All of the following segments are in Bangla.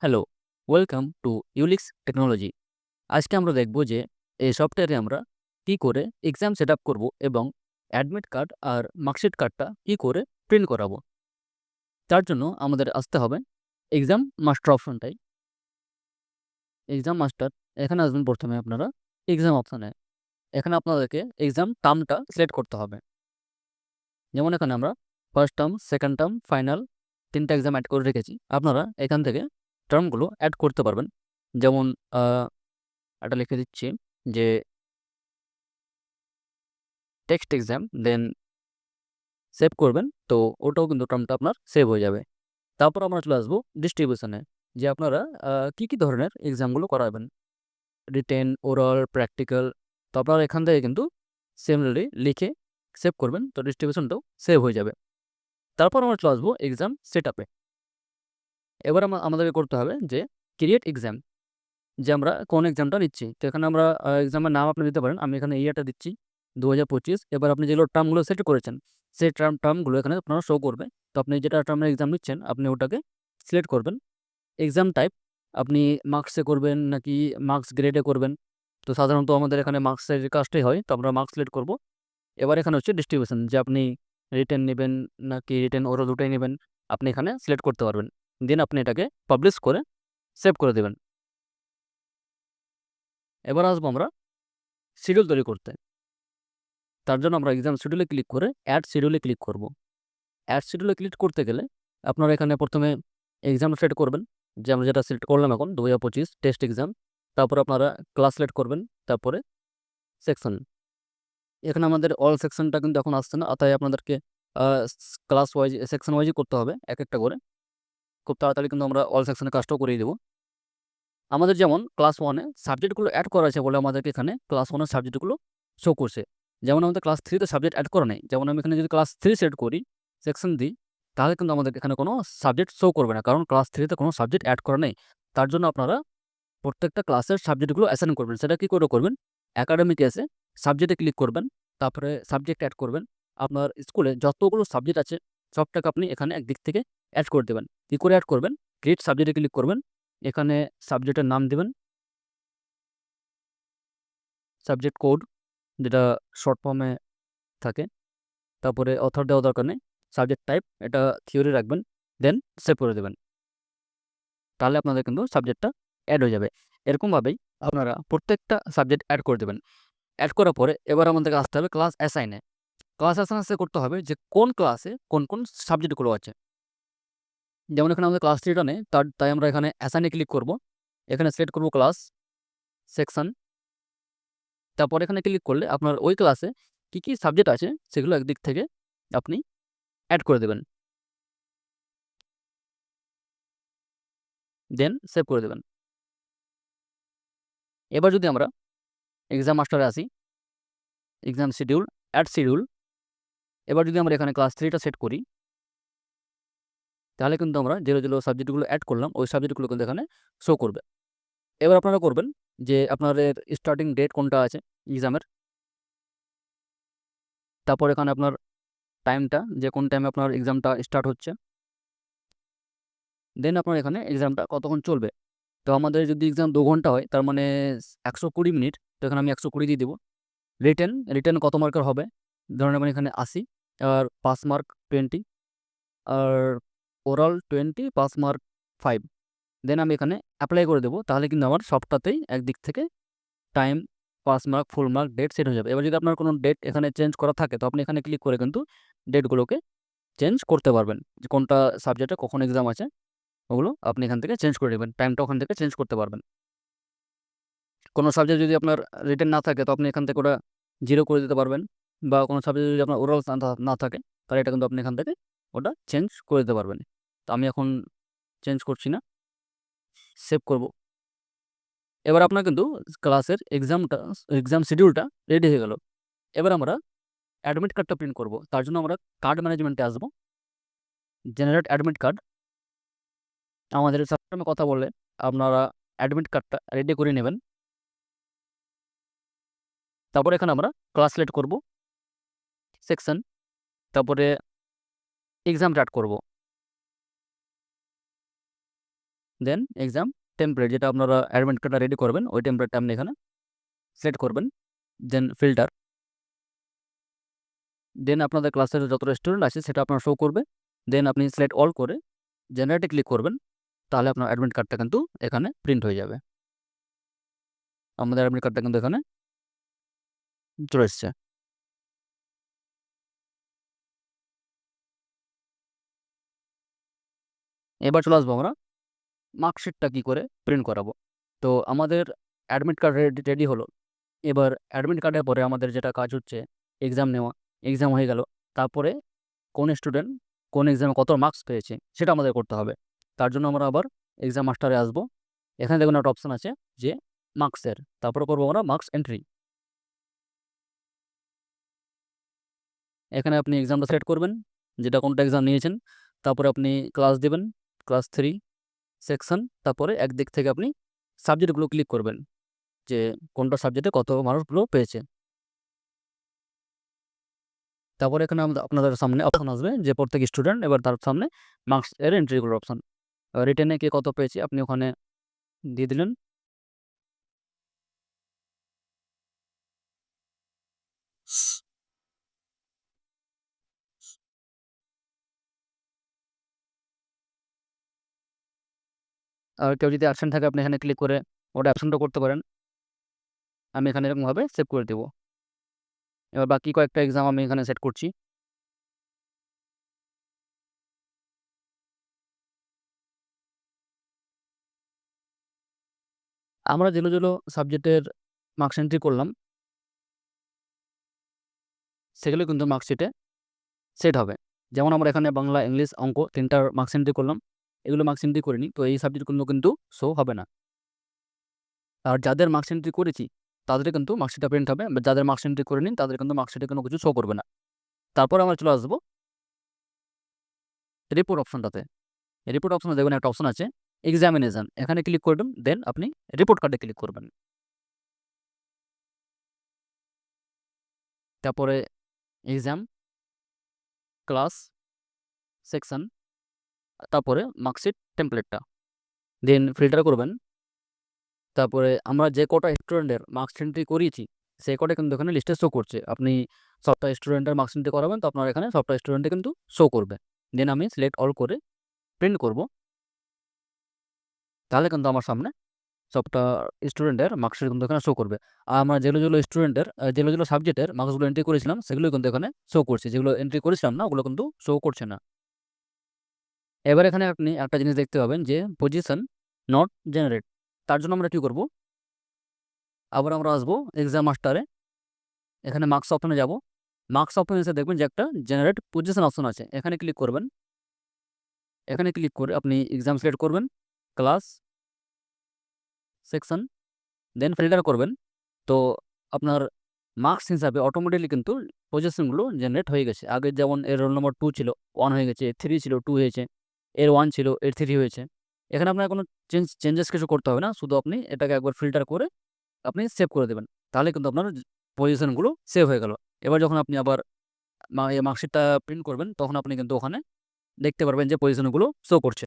Hello, welcome to Ulix technology. আজকে আমরা দেখব যে এই সফটওয়্যারে আমরা কি করে এক্সাম সেটআপ করব এবং অ্যাডমিট কার্ড আর মার্কশিট কার্ডটা কি করে প্রিন্ট করাবো। তার জন্য আমাদের আসতে হবে এক্সাম মাস্টার অপশনটায়। এক্সাম মাস্টার এখানে আসবেন প্রথমে আপনারা এক্সাম অপশনে। এখানে আপনাদেরকে এক্সাম টার্মটা সিলেক্ট করতে হবে। যেমন এখানে আমরা first term, second term, final ৩ টা এক্সাম অ্যাড করে রেখেছি। আপনারা এখান থেকে টার্মগুলো অ্যাড করতে পারবেন। যেমন আ এটা লিখে দিচ্ছি যে টেক্সট এক্সাম দেন সেভ করবেন। তো ওটাও কিন্তু টার্মটা আপনার সেভ হয়ে যাবে। তারপর আমরা চলে আসবো ডিস্ট্রিবিউশনে, যে আপনারা কি ধরনের এক্সামগুলো করাবেন। Written, oral, practical. তো আপনারা এখান থেকে কিন্তু সিমিলারলি লিখে সেভ করবেন। তো ডিস্ট্রিবিউশনটাও সেভ হয়ে যাবে। তারপর আমরা চলে আসবো এক্সাম সেটআপে। এবার আমাদেরকে করতে হবে যে ক্রিয়েট এক্সাম, যে আমরা কোন এক্সামটা নিচ্ছি। তো এখানে আমরা এক্সামের নাম আপনি দিতে পারেন। আমি এখানে ইয়ারটা দিচ্ছি ২০২৫। এবার আপনি যেগুলো টার্মগুলো সেট করেছেন, সেই টার্মগুলো এখানে আপনারা শো করবে। তো আপনি যেটা টার্মের এক্সাম নিচ্ছেন, আপনি ওটাকে সিলেক্ট করবেন। এক্সাম টাইপ আপনি মার্কসে করবেন নাকি মার্কস গ্রেডে করবেন। তো সাধারণত আমাদের এখানে মার্কসের কাজটাই হয়। তো আমরা মার্কস সিলেক্ট করব। এবার এখানে হচ্ছে ডিস্ট্রিবিউশন, যে আপনি রিটেন নেবেন নাকি রিটেন ওরাল দুটোই নেবেন, আপনি এখানে সিলেক্ট করতে পারবেন। দেন আপনি এটাকে পাবলিশ করে সেভ করে দেবেন। এবার আসবো আমরা শিডিউল তৈরি করতে। তার জন্য আমরা এক্সাম শিডিউলে ক্লিক করে অ্যাড শিডিউলে ক্লিক করব। অ্যাড শিডিউলে ক্লিক করতে গেলে আপনারা এখানে প্রথমে এক্সাম সিলেক্ট করবেন, যে আমরা যেটা সিলেক্ট করলাম এখন ২০২৫ টেস্ট এক্সাম। তারপরে আপনারা ক্লাস সিলেক্ট করবেন, তারপরে সেকশন। এখানে আমাদের অল সেকশনটা কিন্তু এখন আসছে না, তাই আপনাদেরকে ক্লাস ওয়াইজ সেকশন ওয়াইজই করতে হবে এক একটা করে। খুব তাড়াতাড়ি কিন্তু আমরা অল সেকশনের কাজটাও করিয়ে দেবো। আমাদের যেমন ক্লাস 1 এ সাবজেক্টগুলো অ্যাড করা আছে বলে আমাদেরকে এখানে ক্লাস 1 এর সাবজেক্টগুলো শো করছে। যেমন আমাদের ক্লাস 3 তে সাবজেক্ট অ্যাড করা নেই। যেমন আমি এখানে যদি ক্লাস 3 সিলেক্ট করি, সেকশন দিই, তাহলে কিন্তু আমাদের এখানে কোনো সাবজেক্ট শো করবে না। কারণ ক্লাস 3 তে কোনো সাবজেক্ট অ্যাড করা নেই। তার জন্য আপনারা প্রত্যেকটা ক্লাসের সাবজেক্টগুলো অ্যাসাইন করবেন। সেটা কি করে করবেন? একাডেমিকে এসে সাবজেক্টে ক্লিক করবেন, তারপরে সাবজেক্ট অ্যাড করবেন। আপনার স্কুলে যতগুলো সাবজেক্ট আছে সবটাকে আপনি এখানে একদিক থেকে অ্যাড করে দেবেন। কি করে অ্যাড করবেন? ক্রিয়েট সাবজেক্টে ক্লিক করবেন। এখানে সাবজেক্টের নাম দিবেন, সাবজেক্ট কোড যেটা শর্ট ফর্মে থাকে। তারপরে অথর দেওয়া দরকার নেই। সাবজেক্ট টাইপ এটা থিওরি রাখবেন। দেন সেভ করে দেবেন। তাহলে আপনাদের কিন্তু সাবজেক্টটা অ্যাড হয়ে যাবে। এরকমভাবেই আপনারা প্রত্যেকটা সাবজেক্ট অ্যাড করে দেবেন। অ্যাড করার পরে এবার আমাদেরকে আসতে হবে ক্লাস অ্যাসাইনে। ক্লাস অ্যাসাইনে করতে হবে যে কোন ক্লাসে কোন সাবজেক্টগুলো আছে। যেমন এখানে আমাদের ক্লাস 3 টা নেই, তাই আমরা এখানে অ্যাসাইনে ক্লিক করব। এখানে সিলেক্ট করব ক্লাস, সেকশন। তারপর এখানে ক্লিক করলে আপনার ওই ক্লাসে কি সাবজেক্ট আছে সেগুলো একদিক থেকে আপনি অ্যাড করে দেবেন। দেন সেভ করে দেবেন। এবার যদি আমরা এক্সাম মাস্টারে আসি, এক্সাম শিডিউল, অ্যাড শিডিউল। এবার যদি আমরা এখানে ক্লাস 3 টা সেট করি, তাহলে কিন্তু আমরা যে সাবজেক্টগুলো অ্যাড করলাম ওই সাবজেক্টগুলো কিন্তু এখানে শো করবে। এবার আপনারা করবেন যে আপনাদের স্টার্টিং ডেট কোনটা আছে এক্সামের। তারপর এখানে আপনার টাইমটা, যে কোন টাইমে আপনার এক্সামটা স্টার্ট হচ্ছে। দেন আপনার এখানে এক্সামটা কতক্ষণ চলবে। তো আমাদের যদি এক্সাম ২ ঘন্টা হয়, তার মানে ১২০ মিনিট। তো এখানে আমি ১২০ দিয়ে দেবো। রিটেন কত মার্কের হবে? ধরেন আমি এখানে ৮০, আর পাস মার্ক 20, আর ওরাল 20, পাস মার্ক 5। দেন আমি এখানে এপ্লাই করে দেবো। তাহলে কিন্তু আমার সবটাতেই একদিক থেকে time, pass mark, full mark, date set হয়ে যাবে। এবার যদি আপনার কোনো ডেট এখানে চেঞ্জ করা থাকে, তো আপনি এখানে ক্লিক করে কিন্তু ডেটগুলোকে চেঞ্জ করতে পারবেন। যে কোনটা সাবজেক্টে কখন এক্সাম আছে ওগুলো আপনি এখান থেকে চেঞ্জ করে নেবেন। টাইমটা ওখান থেকে চেঞ্জ করতে পারবেন। কোনো সাবজেক্ট যদি আপনার রিটেন না থাকে, তো আপনি এখান থেকে ওটা 0 করে দিতে পারবেন। বা কোনো সাবজেক্ট যদি আপনার ওরাল না থাকে, তাহলে এটা কিন্তু আপনি এখান থেকে ওটা চেঞ্জ করে দিতে পারবেন। তো আমি এখন চেঞ্জ করছি না, সেভ করব। এবার আপনার কিন্তু ক্লাসের এক্সাম শিডিউলটা রেডি হয়ে গেল। এবার আমরা অ্যাডমিট কার্ডটা প্রিন্ট করব। তার জন্য আমরা কার্ড ম্যানেজমেন্টে আসবো। Generate admit card. আমাদের সিস্টেমে কথা বললে আপনারা অ্যাডমিট কার্ডটা রেডি করে নেবেন। তারপর এখানে আমরা ক্লাস সিলেক্ট করব, সেকশন, তারপরে এক্সাম রাইট করব। দেন এক্সাম টেমপ্লেট, যেটা আপনারা অ্যাডমিট কার্ডটা রেডি করবেন ওই টেমপ্লেটটা আপনি এখানে সিলেক্ট করবেন। দেন ফিল্টার, দেন আপনাদের ক্লাসের যতটা স্টুডেন্ট আছে সেটা আপনার শো করবে। দেন আপনি সিলেক্ট অল করে জেনারেটে ক্লিক করবেন, তাহলে আপনার অ্যাডমিট কার্ডটা কিন্তু এখানে প্রিন্ট হয়ে যাবে। আমাদের অ্যাডমিট কার্ডটা কিন্তু এখানে চলে এসছে। এবার চলে আসবো আমরা মার্কশিটটা কী করে প্রিন্ট করাবো। তো আমাদের অ্যাডমিট কার্ড রেডি হলো। এবার অ্যাডমিট কার্ডের পরে আমাদের যেটা কাজ হচ্ছে এক্সাম নেওয়া। এক্সাম হয়ে গেল, তারপরে কোন স্টুডেন্ট কোন এক্সামে কত মার্কস পেয়েছে সেটা আমাদের করতে হবে। তার জন্য আমরা আবার এক্সাম মাস্টারে আসবো। এখানে দেখুন একটা অপশান আছে যে মার্কসের, তারপরে করবো আমরা মার্কস এন্ট্রি। এখানে আপনি এক্সামটা সিলেক্ট করবেন, যেটা কোনটা এক্সাম নিয়েছেন। তারপরে আপনি ক্লাস দেবেন, ক্লাস 3 সেকশন। তারপরে একদিক থেকে আপনি সাবজেক্টগুলো ক্লিক করবেন যে কোনটা সাবজেক্টে কত মার্কসগুলো পেয়েছে। তারপরে এখানে আপনাদের সামনে অপশন আসবে যে প্রত্যেক স্টুডেন্ট, এবার তার সামনে মার্কস এর এন্ট্রি করার অপশন। রিটেনে কে কত পেয়েছে আপনি ওখানে দিয়ে দিলেন। আর কেউ যদি অ্যাবসেন্ট থাকে আপনি এখানে ক্লিক করে ওটা অ্যাবসেন্টও করতে পারেন। আমি এখানে এরকমভাবে সেভ করে দেবো। এবার বাকি কয়েকটা এক্সাম আমি এখানে সেট করছি। আমরা যেগুলো সাবজেক্টের মার্কস এন্ট্রি করলাম সেগুলো কিন্তু মার্কশিটে সেট হবে। যেমন আমরা এখানে বাংলা, ইংলিশ, অঙ্ক 3টার মার্কস এন্ট্রি করলাম। এগুলো মার্কস এন্ট্রি করিনি, তো এই সাবজেক্টগুলো কিন্তু শো হবে না। আর যাদের মার্কস এন্ট্রি করেছি তাদের কিন্তু মার্কশিটটা প্রিন্ট হবে, বা যাদের মার্কস এন্ট্রি করিনি তাদের কিন্তু মার্কশিটে কোনো কিছু শো করবে না। তারপর আমরা চলে আসবো রিপোর্ট অপশনটাতে। রিপোর্ট অপশনে দেখবেন একটা অপশন আছে এক্সামিনেশন, এখানে ক্লিক করবেন। দেন আপনি রিপোর্ট কার্ডে ক্লিক করবেন। তারপরে এক্সাম, ক্লাস, সেকশন, তারপরে মার্কশিট টেমপ্লেটটা দেন ফিল্টার করবেন। তারপরে আমরা যে কটা স্টুডেন্টের মার্কস এন্ট্রি করিয়েছি সেই কটা কিন্তু এখানে লিস্টে শো করছে। আপনি সবটা স্টুডেন্টের মার্কস এন্ট্রি করাবেন, তো আপনার এখানে সবটা স্টুডেন্টে কিন্তু শো করবে। দেন আমি সিলেক্ট অল করে প্রিন্ট করব, তাহলে কিন্তু আমার সামনে সবটা স্টুডেন্টের মার্কশিট কিন্তু এখানে শো করবে। আর আমরা যেগুলো স্টুডেন্টের যেগুলো সাবজেক্টের মার্কসগুলো এন্ট্রি করেছিলাম সেগুলো কিন্তু এখানে শো করছে, যেগুলো এন্ট্রি করেছিলাম না ওগুলো কিন্তু শো করছে না। এবার এখানে আপনি একটা জিনিস দেখতে পাবেন যে পজিশন নট জেনারেট। তার জন্য আমরা কী করব, আবার আমরা আসবো এক্সাম মাস্টারে। এখানে মার্কস অপশনে যাব। মার্কস অপশনে এসে দেখবেন যে একটা জেনারেট পজিশন অপশন আছে, এখানে ক্লিক করবেন। এখানে ক্লিক করে আপনি এক্সাম সিলেক্ট করবেন, ক্লাস, সেকশন, দেন ফিল্টার করবেন। তো আপনার মার্কস হিসাবে অটোমেটিকলি কিন্তু পজিশনগুলো জেনারেট হয়ে গেছে। আগে যেমন এর রোল নম্বর 2 ছিল, 1 হয়ে গেছে, এর 3 ছিল, 2 হয়েছে, এর 1 ছিল, এর 3 হয়েছে। এখানে আপনার কোনো চেঞ্জেস কিছু করতে হবে না, শুধু আপনি এটাকে একবার ফিল্টার করে আপনি সেভ করে দেবেন। তাহলে কিন্তু আপনার পজিশনগুলো সেভ হয়ে গেল। এবার যখন আপনি আবার এই মার্কশিটটা প্রিন্ট করবেন তখন আপনি কিন্তু ওখানে দেখতে পারবেন যে পজিশনগুলো শো করছে।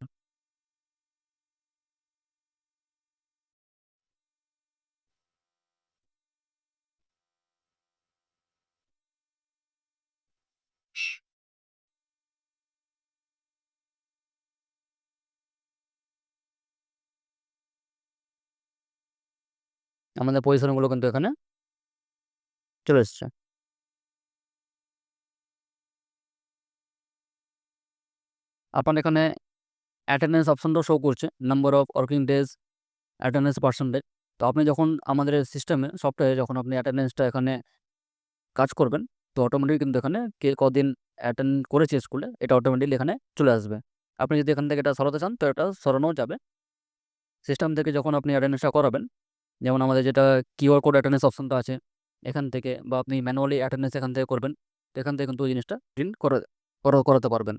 আমাদের পজিশনগুলো কিন্তু এখানে চলে এসছে। আপনার এখানে অ্যাটেন্ডেন্স অপশনটাও শো করছে, number of working days, attendance percentage. তো আপনি যখন আমাদের সিস্টেমে সফটওয়্যারে যখন আপনি অ্যাটেন্ডেন্সটা এখানে কাজ করবেন, তো অটোমেটিক কিন্তু এখানে কে কদিন অ্যাটেন্ড করেছে স্কুলে এটা অটোমেটিকলি এখানে চলে আসবে। আপনি যদি এখান থেকে এটা সরাতে চান তো এটা সরানোও যাবে। সিস্টেম থেকে যখন আপনি অ্যাটেন্ডেন্সটা করাবেন, যেমন আমাদের যেটা কিউআর কোড অ্যাটেন্ডেন্স অপশনটা আছে এখান থেকে, বা আপনি ম্যানুয়ালি অ্যাটেন্ডেন্স এখান থেকে করবেন, তো এখান থেকে কিন্তু ওই জিনিসটা প্রিন্ট করাতে পারবেন।